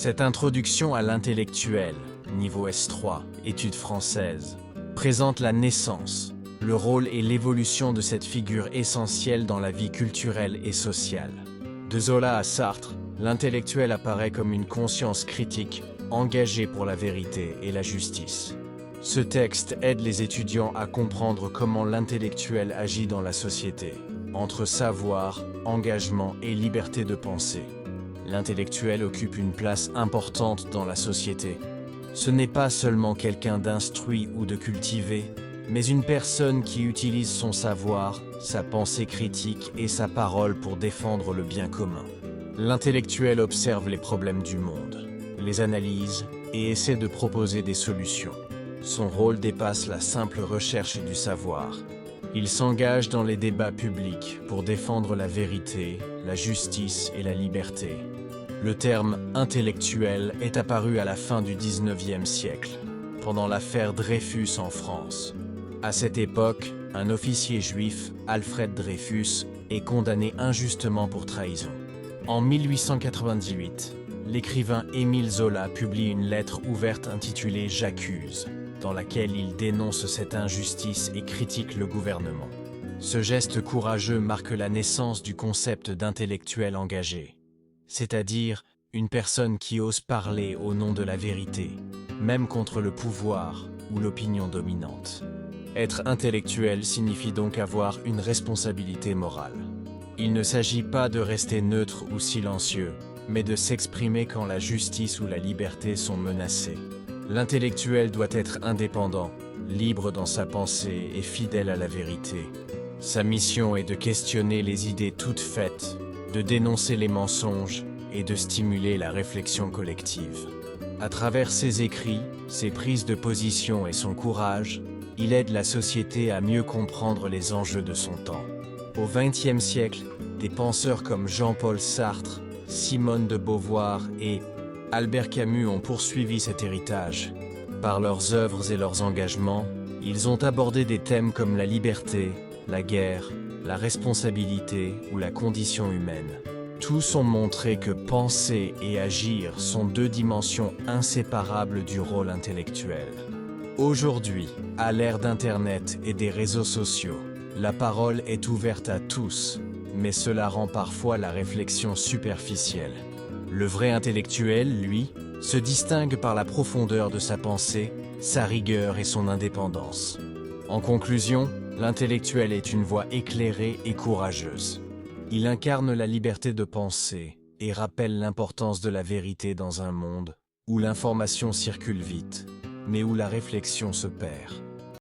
Cette introduction à l'intellectuel, niveau S3, études françaises, présente la naissance, le rôle et l'évolution de cette figure essentielle dans la vie culturelle et sociale. De Zola à Sartre, l'intellectuel apparaît comme une conscience critique, engagée pour la vérité et la justice. Ce texte aide les étudiants à comprendre comment l'intellectuel agit dans la société, entre savoir, engagement et liberté de penser. L'intellectuel occupe une place importante dans la société. Ce n'est pas seulement quelqu'un d'instruit ou de cultivé, mais une personne qui utilise son savoir, sa pensée critique et sa parole pour défendre le bien commun. L'intellectuel observe les problèmes du monde, les analyse et essaie de proposer des solutions. Son rôle dépasse la simple recherche du savoir. Il s'engage dans les débats publics pour défendre la vérité, la justice et la liberté. Le terme « intellectuel » est apparu à la fin du XIXe siècle, pendant l'affaire Dreyfus en France. À cette époque, un officier juif, Alfred Dreyfus, est condamné injustement pour trahison. En 1898, l'écrivain Émile Zola publie une lettre ouverte intitulée « J'accuse », dans laquelle il dénonce cette injustice et critique le gouvernement. Ce geste courageux marque la naissance du concept d'intellectuel engagé, c'est-à-dire une personne qui ose parler au nom de la vérité, même contre le pouvoir ou l'opinion dominante. Être intellectuel signifie donc avoir une responsabilité morale. Il ne s'agit pas de rester neutre ou silencieux, mais de s'exprimer quand la justice ou la liberté sont menacées. L'intellectuel doit être indépendant, libre dans sa pensée et fidèle à la vérité. Sa mission est de questionner les idées toutes faites, de dénoncer les mensonges et de stimuler la réflexion collective. À travers ses écrits, ses prises de position et son courage, il aide la société à mieux comprendre les enjeux de son temps. Au XXe siècle, des penseurs comme Jean-Paul Sartre, Simone de Beauvoir et Albert Camus ont poursuivi cet héritage. Par leurs œuvres et leurs engagements, ils ont abordé des thèmes comme la liberté, la guerre, la responsabilité ou la condition humaine. Tous ont montré que penser et agir sont deux dimensions inséparables du rôle intellectuel. Aujourd'hui, à l'ère d'Internet et des réseaux sociaux, la parole est ouverte à tous, mais cela rend parfois la réflexion superficielle. Le vrai intellectuel, lui, se distingue par la profondeur de sa pensée, sa rigueur et son indépendance. En conclusion, l'intellectuel est une voix éclairée et courageuse. Il incarne la liberté de penser et rappelle l'importance de la vérité dans un monde où l'information circule vite, mais où la réflexion se perd.